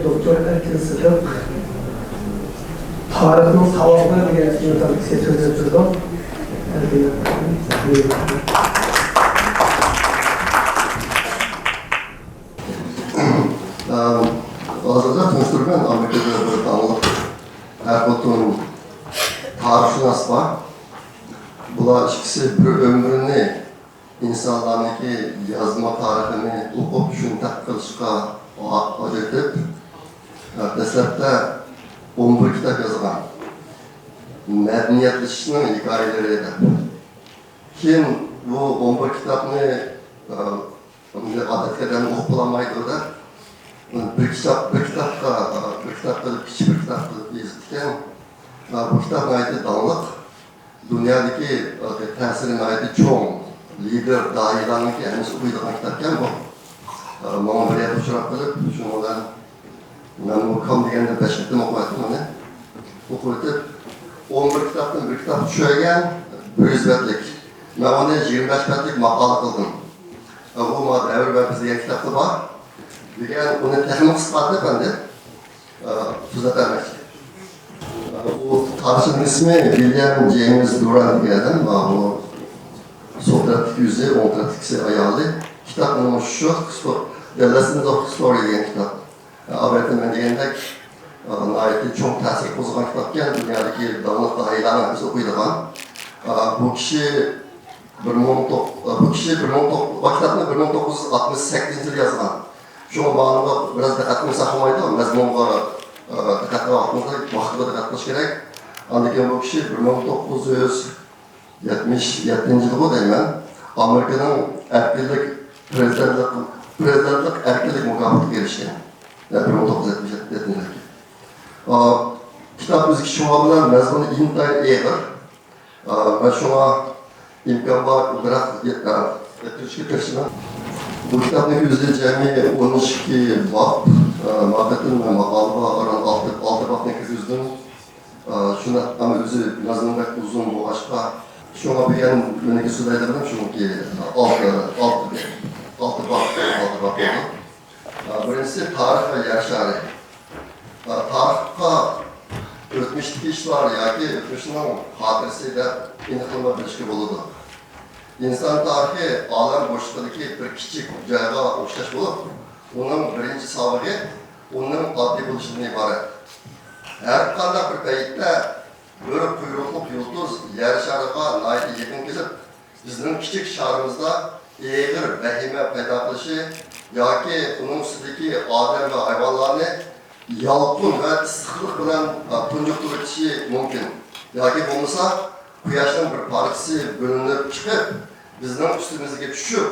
Doktor Erkin Sıdık tarixning savoblar degan so'zdan so'zlab turdim. Hozirda tunishtirgan Amerikada bir tanlıq Erkut'un tarixshunos bor. Bular ikisi bir ömrünü insanlarniki yazma tarixini o'qib shuni tadqiq qilishga odatib, dastlabda 11 kitap yozgan. Medeniyetleşishning hikoyalari edi. Keyin bu 11 kitapni odatdagidan o'qib bo'lmaydi da. Bir kitap qilib, kichik bir kitap qilib yozgan. Bu kitap aytdi danlıq. Dünyadaki ta'siri aytdi cho'ng. Lider dahilarniki hemisi o'qiydigan kitapkan bu. Mana bir yer uchrab qilib, shundan men bu kom deganda 5 kitap o'qiyapman mana. O'qib 11 kitapdan bir kitap tushagan 100 betlik. Men uni 25 betlik maqola qildim. Bu davr va bizga kitapda bor. Degan uni texnik qisqartirib endi tuzatamoqchi. Bu tarixning ismi William James Durant degan bu Sokrat yüzü, Ontratikisi ayarlı. Kitabın şu, The Lessons of Story degan kitap. Avrupa'nın degandek, ayeti çok ta'sir qo'zg'agan kitapken, dünyadaki davlat dahilarni biz o'qiydigan. Bu kishi 1968-yilda yozgan. Şu ma'noda biraz diqqatni saqlamaydi, mazmunga diqqatni vaqtida diqqat qilish kerak. Andan bu kishi 1977-yilda deyman, Amerika'nın prezidentlik erkinlik mukofotuna erishgan. 1977-yilda. Kitap biz kishima bilan mazmuni intayin eg'ir. Va shunga imkon bor biroq yetkazishga tirishman. Bu kitapning o'zi jami 12 bob, maqolatni maqolga oran 6 bobni kirgizdim. Shuni ama o'zi mazmunda uzun bo'lg'achqa shunga bergan meniki so'zlaydigan shunki 6 bob. Birinchisi tarix va yer shari. Tarixga o'tmishdagi ishlar yoki o'tmishning xotirasida aniqlama bilishga bo'ladi. İnsan tarihi alam boşluğundaki bir küçük joyga o'xshash bo'lib, uning birinchi sababı uning oddiy bo'lishidan iborat. Har qanday bir paytda bir quyruqli yulduz yer shariga nihoyat yaqin kelib, bizning kichik sharimizda eg'ir vahima paydo qilishi yoki uning ustidagi odam va hayvonlarni yalqin va issiqlik bilan tunjuqtirishi mumkin. Yoki bo'lmasa, quyoshning bir parchasi bo'linib chiqib, bizning ustimizga tushib,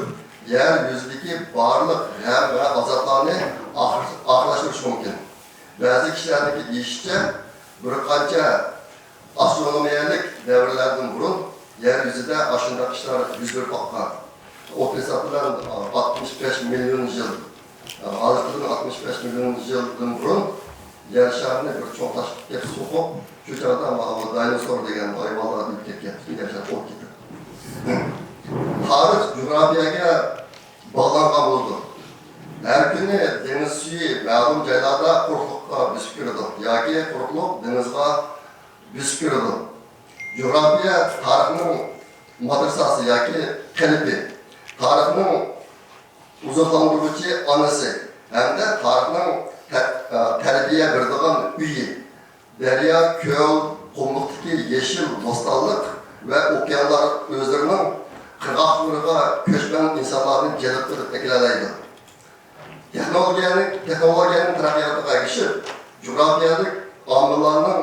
yer yuzidagi barliq g'am va azoblarni oqlashtirishi mumkin. Ba'zi kishilarniki deyishicha, bir qancha astronomiyalik davrlardan burun yer yuzida ashunday ishlar yuz berib oqqan. O bilan 65 milyon yil, hozirdan 65 milyon yildan burun yer sharini bir cho'nqashga so'qib, shu joyda dinozaur degan hayvonlar o'lib ketgan, yashab o'lib ketdi. Tarix coğrafyaga bağlangan bo'ldi. Her kuni deniz suyu ma'lum joylarda quruqlikqa bisib kiradi yoki quruqlik denizga bisib kiradi. Coğrafya tarixning madrasasi yoki qilibi, tarixning uzoqlantiruvchi onasi hamda tarixning tarbiya beradigan uyi. Derya, ko'l, qumliqdagi yeşil bo'stonlik va okeanlar o'zlarining qirg'oqlariga ko'chman insonlarni jalb qilib ekilaydi. Texnologiyaning taraqqiyotiga erishib, coğrafiyalik omillarning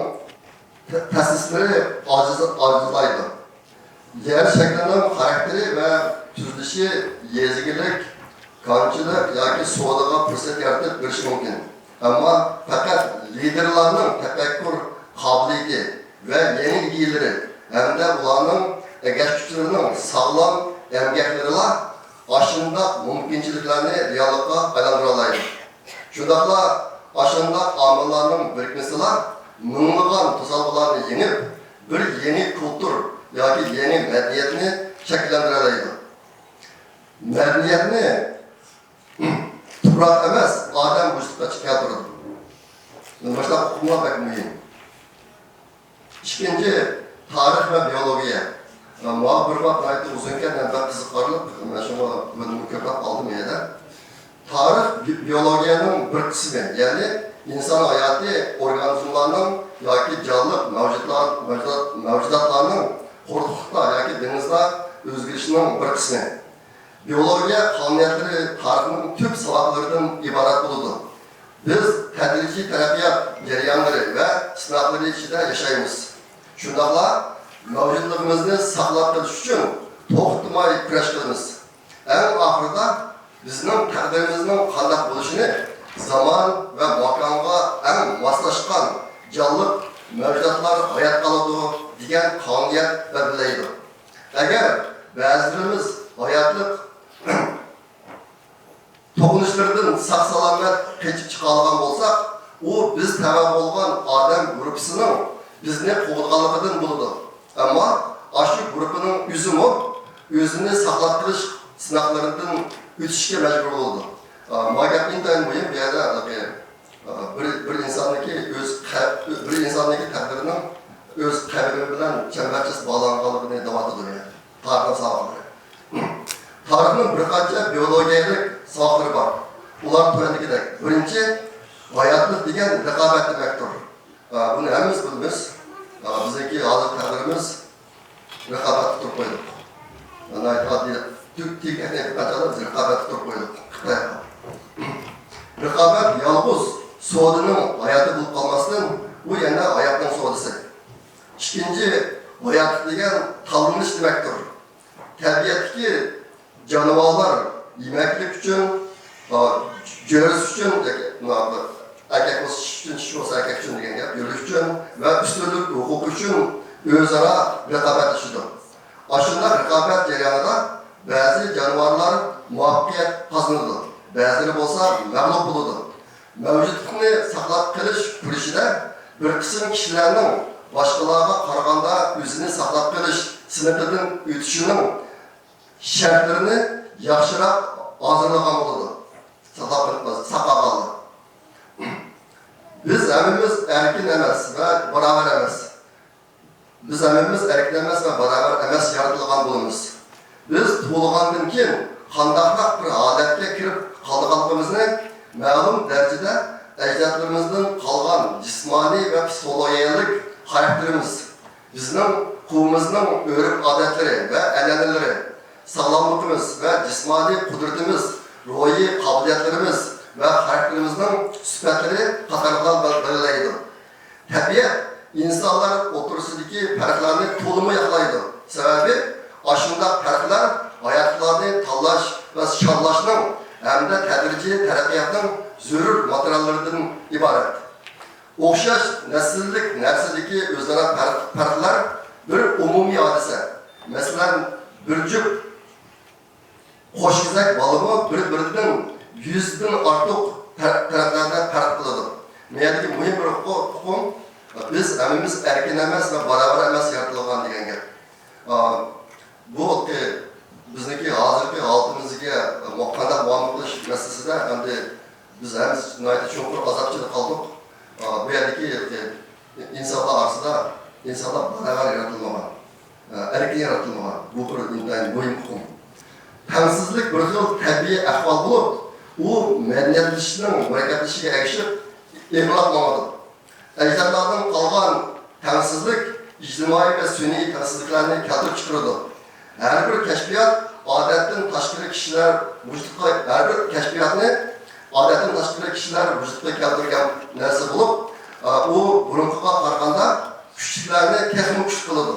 ta'sislari ojizlaydi. Yer shaklining xarakteri va tuzilishi yezigilik, konchilik yoki savdoga fursat yaratib berishi mumkin. Ammo faqat liderlarning tafakkur qobiliyati va yangi ideyalari hamda ularning egash kuchlarining sog'lom emgaklarilar aşında mümkünçiliklerini reallıkka aylandıra oladi. Shundaqla aşında amillarning birikmesilar minglagan to'salg'ularni yengib, bir yeni kultur yoki yeni madaniyatni shakllantira oladi. Madaniyatni tuproq emas, odam vujudga chiqartiradi. Başta hukumlar pek mühim. İkinci, tarih ve biyologiya. Muha bir vakit ayette uzunken ben kızıklarlık, ben şuna bölümü köpek aldım yine. Tarih biyologiyanın bir kısmı, yani insan hayatı organizmlarının yoki canlı mevcudatlarının hortukta yoki denizde özgürlüğünün bir kısmı. Biyologiya kanuniyatları tarihinin tüm sabahlarından ibaret buludu. Biz tedrici terapiyyat cereyanları ve sınavları içinde yaşayımız. Şundakla mevcutluğumuzu saklap kılış için to'xtamay kurash qilamiz. En ahırda bizning taqdirimizning qanday bo'lishini zaman ve makonga en moslashgan jonli mavjudotlar hayot qoladi degan qonuniyat va bilaydi. Agar ba'zilarimiz hayotlik to'qinishlardan saq-salomat qechib chiqa olgan bo'lsak, u biz tava bo'lgan odam guruhining bizni qo'g'irganligidan bo'ladi. Ammo aşı grubunun yüzümü özünü saqlab qilish sınaqlarından o'tishga majbur bo'ldi. Magap intayin muhim bir yerda bir insonniki taqdirining o'z qabri bilan chambarchas bog'langanligini da'vatdir. Tarix sohalari. Tarixning bir qancha biologiyalik sohalari bor. Ular to'g'ridagidek. Birinchi, hayotlik degan raqobat demakdir. Buni hammamiz bilamiz. Bizdeki hozir taqdirimiz raqobat turib qo'ydik. Ana aytadi, Türk etnik qanchalar biz raqobat turib qo'ydik. Raqobat yolg'iz savdoning hayoti bo'lib qolmasdan, u yana hayotning savdosi. Ikkinchi, hayot degan tanlanish demakdir. Tabiatdagi jonivorlar yemaklik uchun, jo'rish uchun erkek o'sish uchun, kishi bo'lsa erkek uchun degan gap, yurish uchun va ustunlik huquqi uchun o'zaro raqobatlashadi. Ashunda raqobat jarayonida ba'zi jonivorlar muvaffaqiyat qozonadi, ba'zilari bo'lsa mag'lub bo'ladi. Mavjudlikni saqlab qolish kurashida bir qism kishilarning boshqalarga qaraganda o'zini saqlab qolish siniqidan o'tishining shartlarini yaxshiroq hozirlagan bo'ladi. Saqlab Biz hammamiz erkin emas ve beraber emas. Biz hammamiz erkin emas ve beraber emas yaratilgan bo'lamiz. Biz tug'ilgandan keyin qandaqroq bir holatga kirib qolganligimizni ma'lum darajada ajdodlarimizdan qolgan jismoniy va psixologiyalik xarakterimiz, bizning quvimizning o'rib odatlari va an'analari, sog'lomligimiz va jismoniy qudratimiz, ruhiy qobiliyatlarimiz ve xarakterimizin süpetleri qatarlar belirleydi. Tabiat insanlar oturusundaki farklarını tolumu yakalaydı. Sebebi aşında farklar hayatlarını tallaş ve şallaşının hem de tedrici terapiyyatın zürür materyallarından ibaret. Okşaş nesillik nersedeki özlere farklar bir umumi hadise. Mesela bir cüp koşgizek balımı bir-birinden 100'den artık taraflardan fark kıldı. Neydi mühim bir hukum, biz hammamiz erkin emas ve beraber emas yaratılgan degan gap. Bu bizniki hozirgi oldimizga qanday muomala qilish masalasida endi biz hammamiz nihoyatda cho'nqur azobchida qoldik. Bu yerdagi insonlar orasida insonlar beraber yaratilmagan, erkin yaratilmagan. Bu bir muhim hukum. Tengsizlik bir xil tabiiy ahvol bo'lib, u madaniyatlaşishning murakkablashishga erishib e'lonlanadi. Ajdodlardan qolgan tengsizlik ijtimoiy va sun'iy tengsizliklarni keltirib chiqaradi. Har bir kashfiyot odatdan tashqari kishilar vujudga, har bir kashfiyotni odatdan tashqari kishilar vujudga keltirgan narsa bo'lib, u burunqiga qaraganda kuchliklarni texnik kuch qiladi,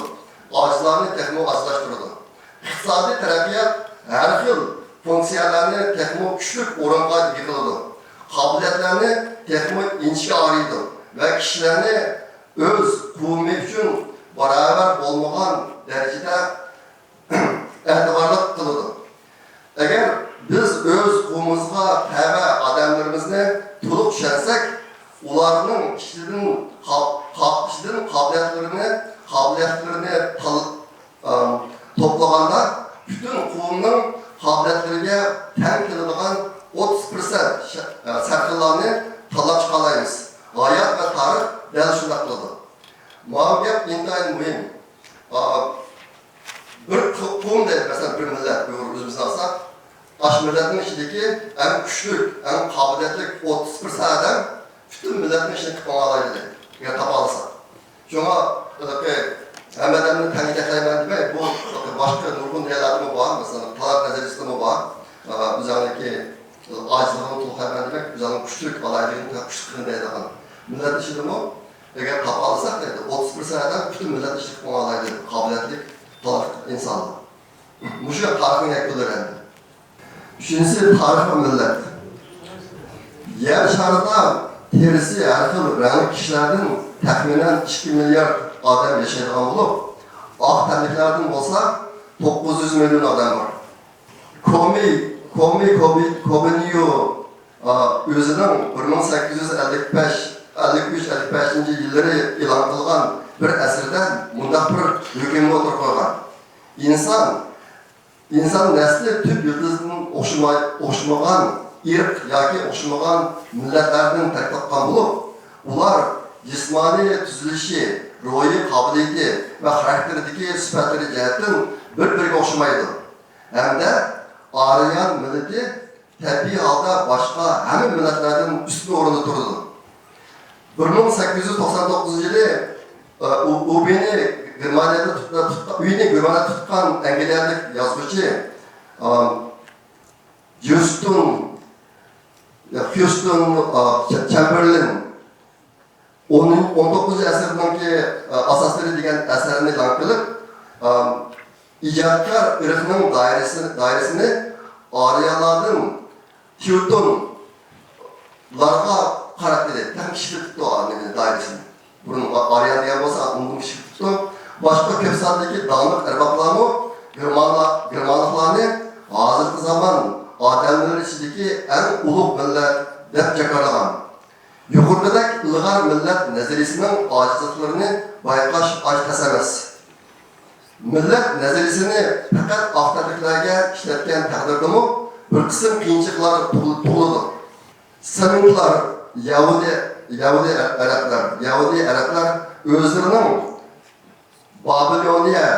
ojizlarni texnik ozlashtiradi. Iqtisodiy taraqqiyot har xil funksiyalarni texnik kuchlik o'ringa yig'iladi. Qobiliyatlarni texnik inishga araydi ve kişilerini öz kuvveti için beraber olmagan derecede etibarlı kılıdı. Eğer biz öz kuvvetimizga tabi adamlarımızı tuluk şensek, ularının kişilerin kabiliyetlerini toplaganda bütün kuvvetinin kabiliyetlerine tem keladigan 30% sarflarını talab çıkalayız. hayat ve tarih däl şundaq kıldı. Mağab gap intayın mühim. Bir qavm deydi, mesela bir millet, özümüzden alsak, aş milletin içindeki en güçlük, en kabiliyetlik 31 adam bütün milletin içini kıpma alaydı deydi. Eğer tapa alsa. Şuna Həmədəmini təngəkləymən demək, bu başqa nurgun yerləri mi var? Mesela talak nəzərisində mi var? Üzərindeki acılığını tulxaymən demək, üzərinin güçlük, alaylığını, güçlüklüğünü deydi. Millet işini mi? Eğer tapa alsak deydi, 31 seneden bütün millet işini kıpma alaydı, kabiliyetlik, talak insanlar. Bu şey tarihin ekli öğrendi. Üçüncüsü tarih ve millet. Yer şarında terisi, erkil, renkli kişilerden təxminən 2 milyar adam yaşaydıgan olub, ağ tənliklərdən olsa 900 milyon adam var. Kominyo özünün 1855-53-55 yılları ilan qılğan bir əsrdə mundaq bir hükümü otur qoyğan. İnsan nəsli tüp yıldızının oxşumağan irq yoki oxşumağan milletlərdən tək tapqan olub, ular cismani tüzülüşü, ruhi kabiliyeti ve karakterdeki süpetleri cihetten bir-biriga oxşamaydı. Hem de Aryan milleti tabii halda başka hemin milletlerden üstün oranda durdu. 1899 yılı Ubini Germaniyada tutkan Engeliyerlik yazgıcı Houston Chamberlain 19. əsrindeki asasları degan eserini e'lon qilib, ijodkor irqning doirasini Aryalardan Teutonlarga qarab dedi. Tam kişilik tuttu doirasini. Bunun Aryan degan bo'lsa, undan kişilik tuttu. Başka ko'p sondagi dağınık erbablarni, Germanlıklarni hozirgi zaman odamlar ichidagi eng ulug' millat deb jakarlagan. Yuqoridagi ilg'or millat nazariyasining ojizliklarini bayqash oz emas. Millat nazariyasini faqat oqtarliklarga ishlatgan taqdirdami bir qism qiyinchiliklar tug'ildi. Saminlar, Yahudi Arablar o'zlarining Babiloniya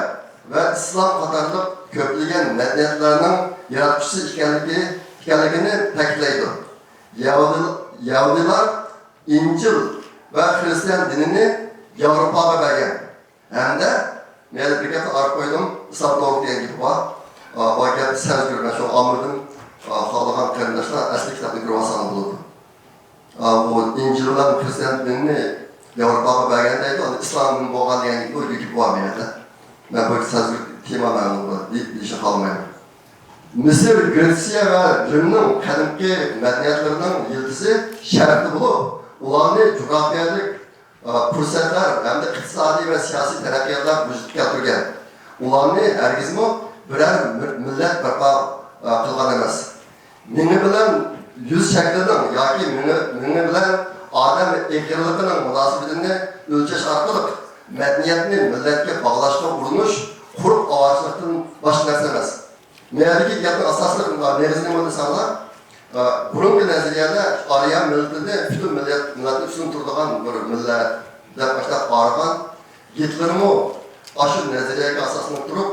ve İslam qatorliq ko'plagan madaniyatlarning yaratuvchisi ekanligini ta'kidlaydi. Yahudilar İncil ve Hristiyan dinini Yevropaga bergan. Hamda men bir gap olib qo'ydim, İslam to'g'ri degan gap bor. Bu gapni siz ko'rgan shu Amirdan xohlagan qarindoshlar asli kitobni ko'rib olsa bo'ladi. Bu İncil bilan Hristiyan dinini Yevropaga bergan deydi, İslamning bo'lgan degan gap bor menda. Men bu siz temani deyishni xohlamayman. Misr, Gretsiya ve Rimning qadimgi madaniyatlarining yildizi sharqda bo'lib, ularni coğrafiyalik fursatlar hamda iqtisodiy va siyosiy taraqqiyotlar vujudga keltirgan. Ularni hargizmi biror millat barpo qilgan emas. Meni bilan yuz shaklining yoki meni bilan odam ekriligining munosabatini o'lchash orqali madaniyatni millatga bog'lashga urinish quruq ovozlikdan boshqa narsa emas. Meğerdeki gapning asosli negizini bo'lsa, burungi nazariyada Aryan millatini bütün millatni üstün turadigan bir millat deb boshlab qaragan Hitlermi ashu nazariyaga asoslanib turib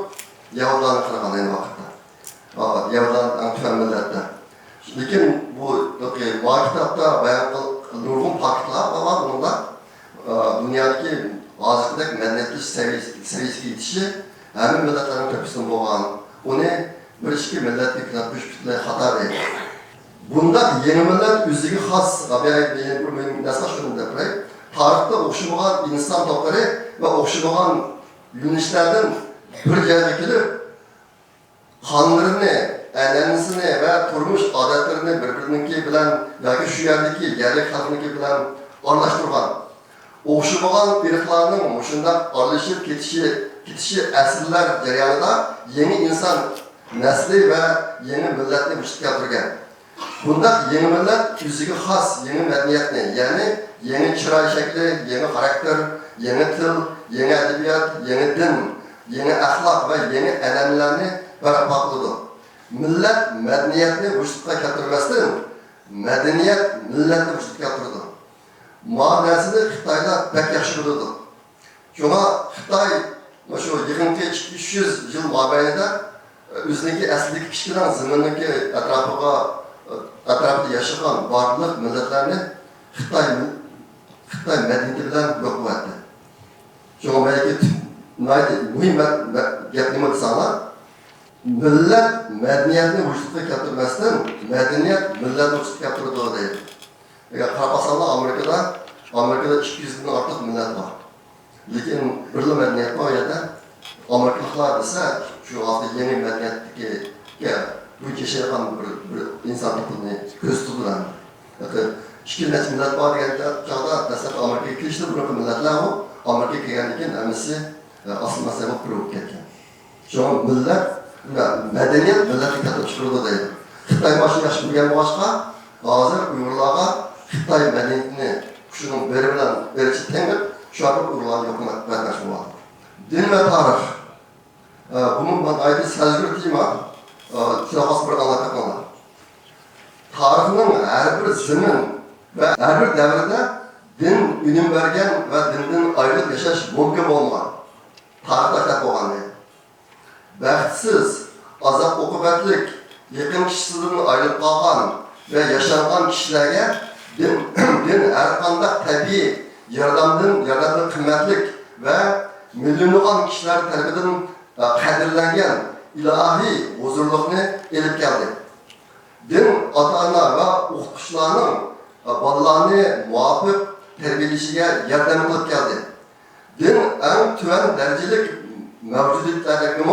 Yahudilarni qilgan ayni vaqtda. Yahudilarning tufan millatda. Lekin bu kitobda bayon nurg'un faktlar bor bunda. Dunyodagi hozirgi madaniyat seviyasiga yetishi hamma millatlarning to'pisida bo'lgan. Uni bir ikki millatga kuzatish butunlay xato deydi. Bunda yeni millat o'ziga xos tarixda o'xshamagan inson to'plari va o'xshamagan yo'nalishlardan bir joyga kelib, qonlarini, an'anasini va turmush odatlarini bir-biriniki bilan yoki shu yerdagi yerlik xalqniki bilan aralashtirgan. O'xshamagan irqlarning shunday aralashib ketishi asrlar jarayonida yeni inson nesli ve yeni milletni vücutga keltirgan. Bunda yeni millet o'ziga xos yeni madaniyatni, yani yeni chiroy shakli, yeni karakter, yeni til, yeni adabiyot, yeni din, yeni axloq ve yeni an'analarni barpo qildi. Millat madaniyatni vücutga keltirmasdan, madaniyat millatni vücutga keltirdi. ma'nosini Xitoylar pek yaxshi biladi. Shunga Xitoy shu yaqinqi 200 yil mobaynida o'zining aslidagi kichkina zaminning atrofida yashagan barliq millatlarni Xitoy madaniyati bilan yo'qotdi. Shunga belki muhim gap nima desalar, millat madaniyatni vujudga keltirmasdan madaniyat millatni vujudga keltiradi deydi. Agar qarasanlar Amerikada 200 dan ortiq millat bor. Lekin bir madaniyat bor yerda Amerikaliklar desa shu hozir yangi madaniyatga bu yashayotgan bir inson to'plami ko'z tutadilar. Ikki millat bor degan chog'da dastlab Amerikaga kelishdi, bunaqa millatlar u Amerikaga kelgandan keyin hammasi asl masala bo'lib ketgan. Shu millat madaniyat millatga keltirib chiqaradi deydi. Xitoy boshqa yaxshi bilgan boshqa hozir Uyg'urlarga Xitoy madaniyatini shuning beri bilan berichi tengib shu Uyg'urlarga hukumat qatnash bo'ladi. Din va tarix. Bunu ben ayrı sözgür diyeyim ha. Şurası bir anlatacaklar. Tarihinin her bir zemin ve her bir devrede din ünüm vergen ve dinden ayrılık yaşaş mümkün olmayan. Tarihte kitap olan değil. Bəxtsiz, azap okubetlik, yakın kişisinin ayrılık kalan ve yaşanan kişilere din her kandak tabi, yaradanın kıymetlik ve milyonluğun kişiler terbiyetin qadirlangan ilahi huzurluqni elib keldi. Din ota-ona va o'qituvchilarning bolalarni muvofiq tarbiyalashiga yordam qilib keldi. Din eng tuvan darajalik mavjudiyatlarga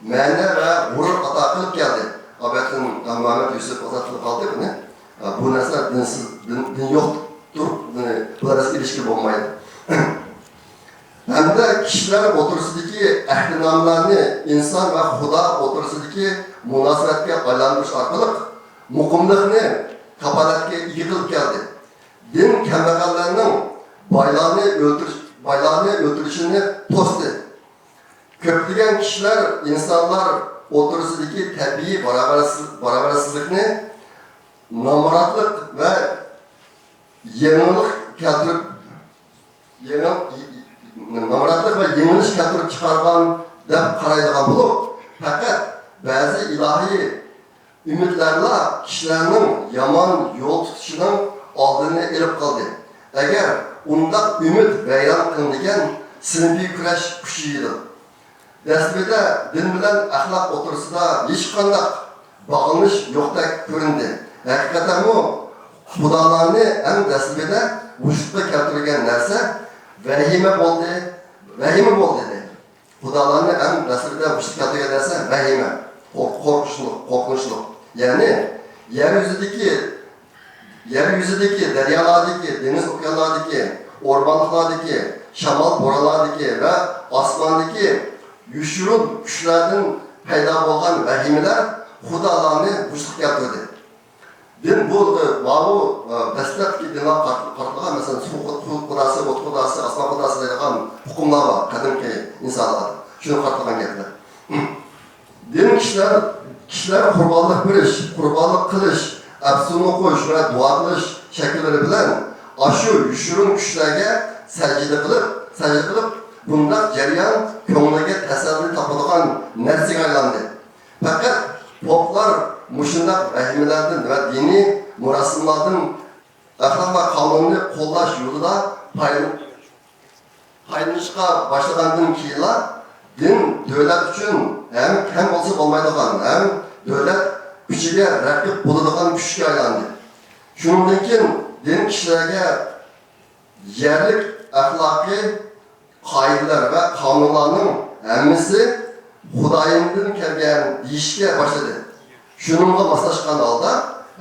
ma'na va g'urur ato qilib keldi. Albatta Muhammad Yusuf ozodlik qildi buni. Bu narsa din yo'qdir, bularga ilishki bo'lmaydi. Hem de kişiler oturusundaki ehtinamlarını insan ve Xuda oturusundaki münasebetke aylanmış arkalık mukumluğunu kapalatke yıkılıp geldi. Din kembekallarının baylarını öldürüşünü tostu. Köplügen kişiler, insanlar oturusundaki tabii barabarsızlıkını namaratlık ve yenilik keltirip namaratlık ve yeniliş keltirip çıkargan deb qaraydigan bo'lib, faqat ba'zi ilahi umidlarla kişilerinin yaman yol tutuşunun oldini elib qoldi. Agar unda umid bayon qilingan sinfiy kurash kuchaydi. Dastlabida din bilan axloq o'tirisida hech qanday bog'lanish yo'qdek ko'rindi. Haqiqatan bu xudolarni eng dastlabida vujudga keltirgan narsa vahime bo'ldi deydi. Xudolarni eng dastlabida vujudga keltirgan narsa vahime, qo'rqinchli. Ya'ni yer yüzündeki daryolardagi, deniz okeanlardagi, o'rmonliklardagi, shamol bo'ronlardagi va osmondagi yushurun kuchlardan paydo bo'lgan vahimalar xudolarni vujudga keltirdi. Din bu dastlabki dinlar qarqilgan, masalan, suv xudasi, o't xudasi, osmon xudasi deydigan hukmlar bor qadimki insonlar. Shuni qarqilgan gaplar. Din kişiler qurbanlık berish, qurbanlık qilish, absunu qo'yish va duo qilish shakllari bilan ashu yushurun kuchlarga sajda qilib, bunday jarayon ko'ngliga tasalli topadigan narsaga aylandi. Faqat poplar mushundaq rahimalardan va diniy murasimlardan axloq va qonunni qo'llash yo'lida paylanishga boshlagandan keyin din davlat uchun ham kam bo'lsa bo'lmaydigan, ham davlat kuchiga raqib bo'ladigan kuchga aylandi. Shundan keyin din kishilarga yerlik axloqiy qoidalar va qonunlarning hammasi Xudoyimdan kelgan deyishga boshladi. Shuningga moslashgan holda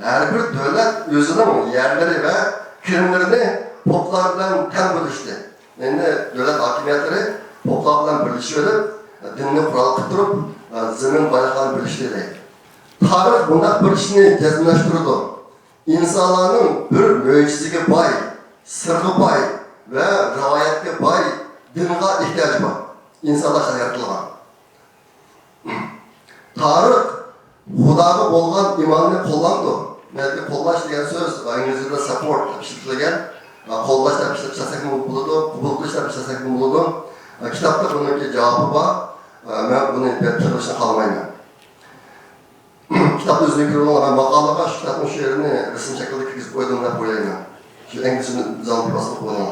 har bir davlat o'zining yerlari va kirimlarini poplar bilan teng bo'lishdi. Endi davlat hokimiyatlari poplar bilan birlashib dinni qurol qilib turib, zamin boyliqlarini bilishdi. Tarix bunday bir ishni jazmlashtirdi. İnsanların bir mo'jizaga boy, sirga boy va rivoyatga boy dinga ehtiyoji bor. İnsanlar yaratilgan. Tarix Xudoga bo'lgan iymonni qo'llandi. Belki qo'llash degan so'z inglizlarda support ishlatilgan. qo'llash deb ishlasak bo'ladi, qabul qilish deb ishlasak bo'ladi. Kitobda bunga javobi bor. Men buni keltirishni xohlamayman. Kitapta özünü görülen makalaga şu kitabın şu yerini resim şeklinde kirgizip koydum deb o'ylayman. Şu İngilizce zalıp basıp koyulan.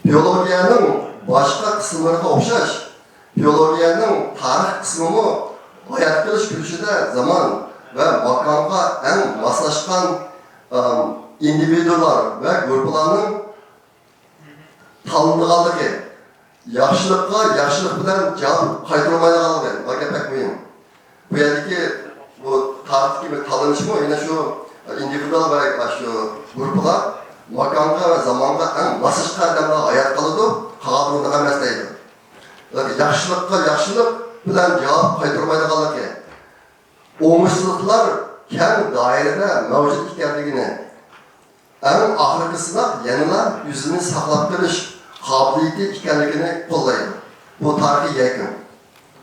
Biyologiyanın başka kısımlarına o'xshash, biyologiyanın tarix kısmını hayat qilish kurishida zaman ve makonga en moslashgan individular ve gruplarning tanlanganligi, yaxshilikqa yaxshilik bilan javob qaytarolmaydiganligi pek muhim. Bu yerdeki bu tarixdagi bir tanlanishmi yine şu individual ve şu gruplar makonga ve zamanga en moslashgan odamlar hayat qiladi, qolganlar emas deydi. Yaxshilikqa yaxshilik bilan javob qaytarolmaydiganligi, o'ngishliliklar keng doirada mavjud ekanligini, eng oxirgi sinaq yanada yuzini saqlab qolish qobiliyati ekanligini qo'llaydi. Bu tarixiy yakun.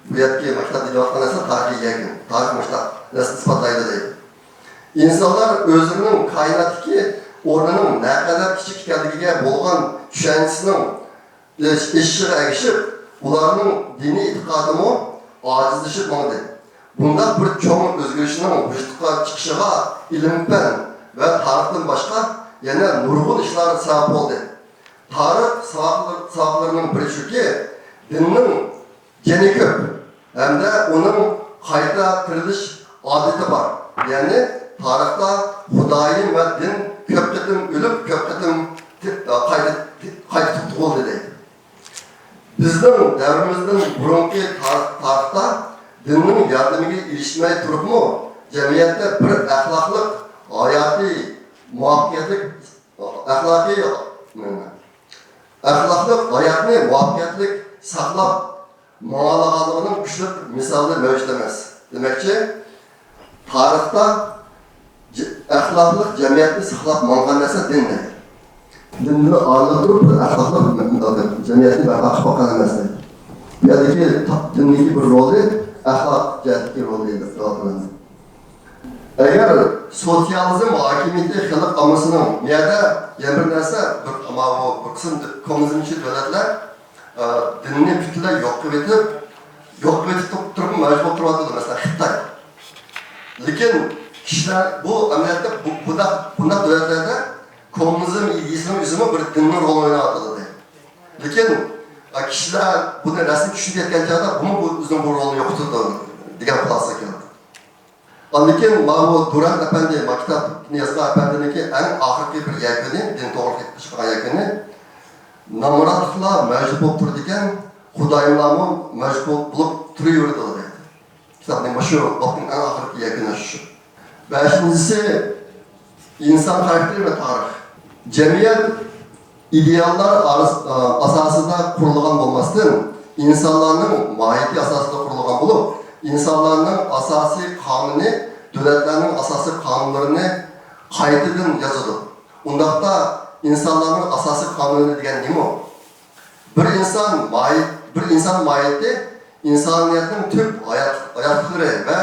Bu yerga maktab deyotgan narsa tarixiy yakun. Tarix maktab nasl isbotlaydi deydi. İnsanlar o'zining koinotdagi o'rnining naqadar kichik ekanligiga bo'lgan tushanchisinin eshigiga erishib, ularning diniy e'tiqodimi ojizlashib mangdi. Bunda bir cho'ng o'zgarishning vujudga chiqishiga ilm-fan va tarixdan boshqa yana nurg'un ishlar sabab bo'ldi. Tarix saboqlarining biri shuki, dinning jeni ko'p hamda uning qayta tirilish odati bor. Ya'ni tarixda Xudoyim va din ko'p qatim o'lib, ko'p qatim qayta tug'ildi deydi. Bizning davrimizdan burungi tarixda dinning yordamiga erishmay turibmi, jamiyatda bir axloqlik, hayotiy, muvaffaqiyatli axloqlik hayotni muvaffaqiyatli saqlab ma'lumotlarning kuchli misollar mavjud emas. Demakchi, tarixda axloqlik jamiyatni saqlab ma'lumotlar narsa dindir. Dinni aralashtirib bir axloqlik jamiyatni barpo qilgan emas. Bu yerdagi dinning bir roli axloq jihatdagi rol edi. Agar sotsializm hokimiyati xalq omasining miyada yana bir narsa bir qism kommunizmchi davlatlar dinni butunlay yo'q qilib turib majbur turadi, masalan Xitoy. Lekin kishilar bu amaliyotda bunda davlatlarda kommunizm ideyasini o'zini bir dinning rolini o'ynayotdi. Lekin kishilar buni rasmiy tushunayotgan chog'da bu o'zining bu rolini yo'qotdi degan xulosa keldi. Lekin bu Durand Efendi maktab Niyazga Efendi'ninki en oxirgi bir yakuni, din to'g'ri chiqqan yakuni namoratliklar mavjud bo'lib turdi ekan, Xudoyimlarmi mavjud bo'lib turaverdi dedi. Kitobning shu vaqtning en oxirgi yakuni shu. 5-incisi inson xarakteri ve tarix. Cemiyet ideallar asasında kurulgan olmasın, insanların mahiyeti asasında kurulgan bulup, insanların asasi kanunu, devletlerin asasi kanunlarını kayıtıdın yazıdı. Ondakta insanların asasi kanunu degen neymi o? Bir insan mahiyeti, insaniyetin tüm hayatları ve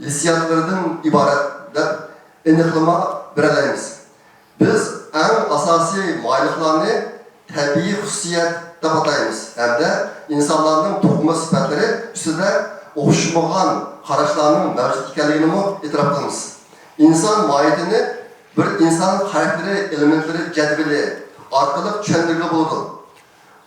hissiyatlarından ibaret eniqlama biradaymiz. Biz en asasi maylıklarını tabii hususiyet deb ataymiz. Hem de insanların to'qima sifatlari ustida o'xshamagan qarashlarning mavjud ekanligini e'tirof qilamiz. İnsan mohiyatini bir inson xarakteri elementlari jadvali orqali tushuntirga bo'ladi.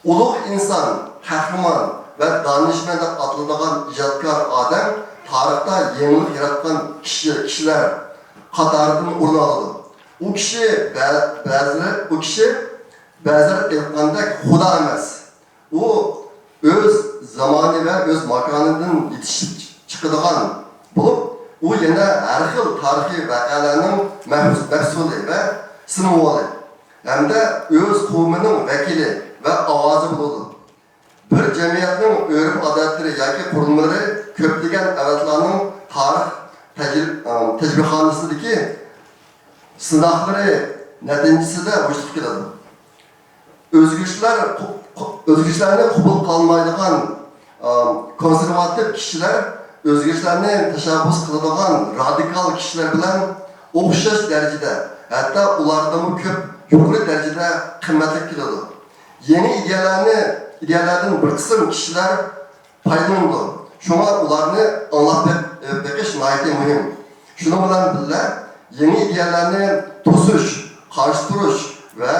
Ulug' inson, qahramon va donishmand deb ataladigan ijodkor odam tarixda yangilik yaratgan kishilar qatoridan o'rin oladi. O kişi ba'zilar aytgandek Xudo emas. O öz zamanı ve öz makonidan yetishib chiqadigan bo'lib, u yana har xil tarixiy voqealarning mahsuli va sinovali hamda o'z qavmining vakili va ovozi bo'ladi. Bir jamiyatning urf-odatlari yoki qurilmalari ko'plagan avlodlarning tarix tajribaxonasidagi sınavları neticesinde vücut keladi. Özgürlüklerini kabul kılmaydigan konservatif kişiler, özgürlüklerini teşebbüs kıladigan radikal kişiler bilen o'xshash derecede, hatta ulardan köp yukarı derecede kıymetli keladi. Yeni ideyalardan bir kısım kişiler faydalandı. Şuna ularını anlatmak bekiş nayeti mühim. Şunu bilen birlikte yeni ideyalarını tosuş, karşı duruş ve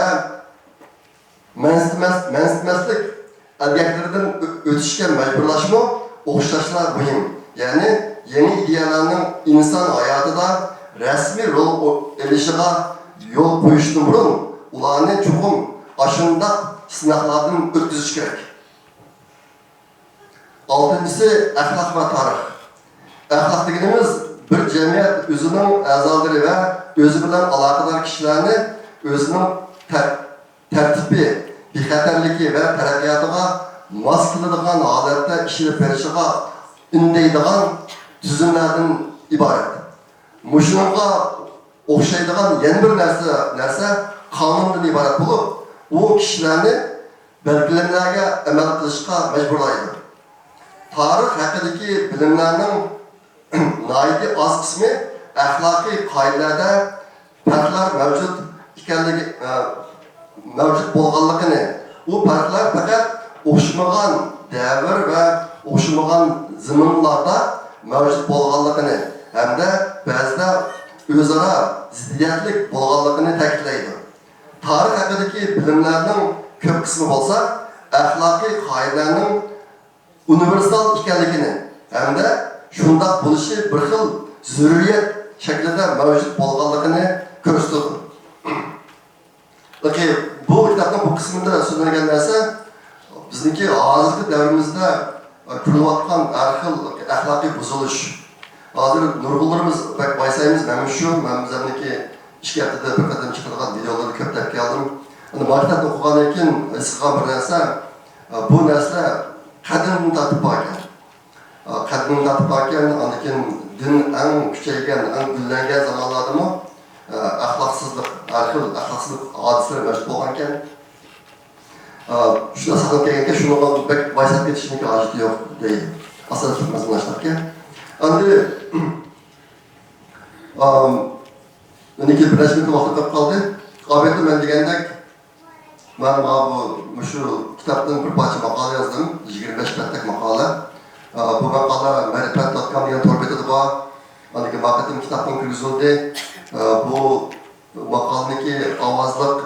mensitemezlik elgeklerinden ötüşken mecburlaşma, okşaşlar mühim. Yani yeni ideyalarının insan hayatında resmi rol elişine yol koyuştan burun ularını çokum aşında sınavlardan ötküzüş gerek. Altıncısı ahlak ve tarih. Ahlak dediğimiz bir cemiyet özünün azaları ve özü bilen alakadar kişilerini özünün tertibi, bexatarligi ve taraqqiyatiga mos keladigan holatda ishilib berishiga undaydigan tuzumlardan iborat. Mushunga o'xshaydigan yana bir narsa qonundan iborat bo'lib, u kishilarni belgilanmalarga amal qilishga majburlaydi. Tarix haqidagi bilimlarning nihoyatda oz qismi axloqiy qoidalarda farqlar mavjud bo'lganligini, u farqlar faqat o'xshamagan davr va o'xshamagan zamonlarda mavjud bo'lganligini hamda ba'zida o'zaro ziddiyatlik bo'lganligini ta'kidlaydi. Tarix haqidagi bilimlarning ko'p qismi bo'lsa, axloqiy qoidalarning universal ekanligini hamda shundoq bo'lishi bir xil zurriyat shaklida mavjud bo'lganligini ko'rsatadi. Bu kitobning bu qismida so'zlangan narsa bizniki hozirgi davrimizda ko'rilayotgan har xil axloqiy buzilish. Hozir nurg'unlarimiz baysaymiz mana shu mamzamniki ishga haftada bir qadam chiqadigan videolarni ko'p topib keldim. Maktabda o'qigandan keyin isqan bir narsa, bu narsa qadimdan tortib borgan. Qadimdan tortib borgan, undan keyin din eng kuchaygan, eng gullangan zamonlardami axloqsizlik, har xil axloqsizlik hodisalar mavjud bo'lgan ekan. Shuna saqlab kelganka, shuni vaysab ketishning hojati yo'q deydi. Asosiy mazmunlashlarga. Endi uniki bir rasmiy vaqt qolib qoldi. Albatta men degandek, men bu shu kitobdan bir parcha maqola yozdim, 25 betlik maqola. Bu maqola ma'rifat.com degan tor betida bor. Maniki vaqtim kitobdan kirgizildi. Bu maqolniki ovozliq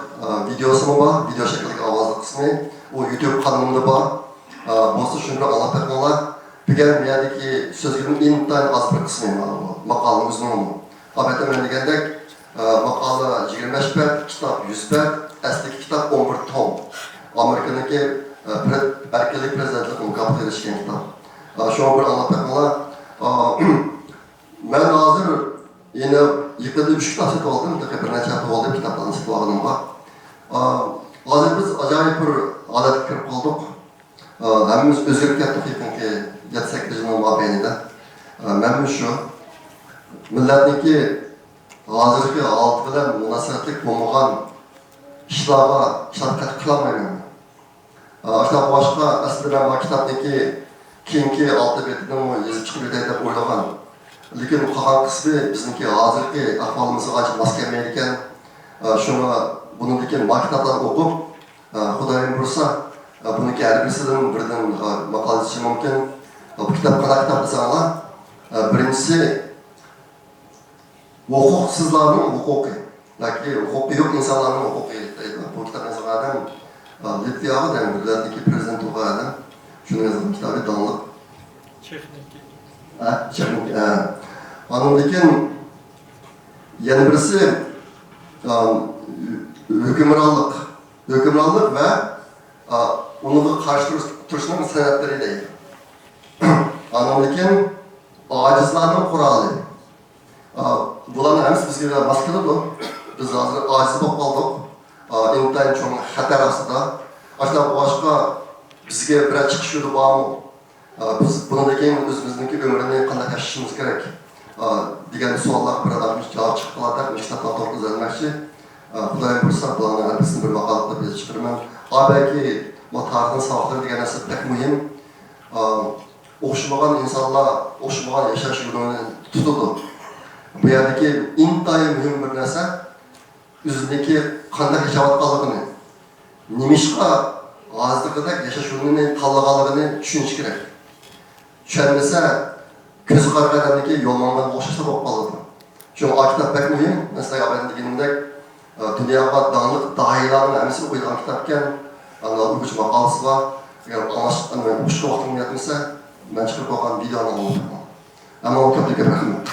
videosi bor, video shaklidagi ovozliq qismi. U YouTube kanalımda bor. Bo'lsa shuni olib taqinglar. Degan miyadagi so'zlarning intayin az bir qismi maqolning o'zining. Albatta men degandek, maqola 25 bet, kitob 100 bet, asliki kitob 11 tom. Amerikadagi erkinlik prezidentlik mukofoti erishgan kitob. Shuni bir olib taqinglar. Men hozir yine yıkıldı 3 kitap satın aldım. Bir neçe hafta oldu kitaplarını satın aldım var. Hozir biz acayip bir adet kirib qoldik. Hemmimiz o'zgarib ketdik yaqinki 7-8 yilning mobaynida. Men shu millatniki hozirgi holati bilan munosabatlik bo'lmagan ishlarga shafqat qilolmayman. Ashta boshqa aslida men kitobniki keyingi 6 betini yozib chiqib ketay deb o'ylagan. Lekin qolgan qismi bizniki hozirgi ahvolimizga ancha mos kelmaydi ekan. Shuni buniki maktabdan o'qib, Xudoyim bo'lsa, buniki har birisidan birdan maqola yozishim mumkin. Bu kitob qanaqa kitob desanglar, birinchisi huquqsizlarning huquqi, yoki huquqi yo'q insonlarning huquqi deydi. Bu kitob yozgandan Litviyaga da millatniki prezident bo'lgan. Shuni yozgan kitobi donliq. Chexniki. Ondan keyin yana birisi hükümranlık ve onun karşı turuşunun sanatları deydi. Ondan keyin acizlarning quroli. Bularni hemisi bizga mos keladi. Biz hozir ojiz bo'lib qoldik. Intayin cho'ng xatar ostida. Ashuna boshqa bizga bir chiqish yo'li bormi? Biz bundan keyin o'zimizniki umrini qanday yashashimiz kerak degan savollar bir odamga javob chiqib qoladi. Kitobdan to'g'ri Xudoyim bo'lsa, bularni hammasining bir maqolada biz chiqaraman. Balki bu tarixning savoblari degan narsa pek muhim. O'xshamagan insonlar o'xshamagan yashash yo'lini tutadi. Bu yerdagi intayin muhim bir narsa o'ziniki qanday yashayotganligini, nimishqa hozirgidek yashash yo'lini tanlaganligini tushunish kerak. Tushunmasa, ko'zi qaragandagi yo'lmangan o'xshasa bo'lib qoladi. Shuning kitap bek muhim. Masalan, ben deganimdek dunyoga danglik doiralarning hammasi o'qigan kitob ekan. Anlar bu maqolasi bor. Agar o'qishga vaqtim yetmasa, men chiqib qo'ygan videoni olaman. Ammo ko'plik rahmat.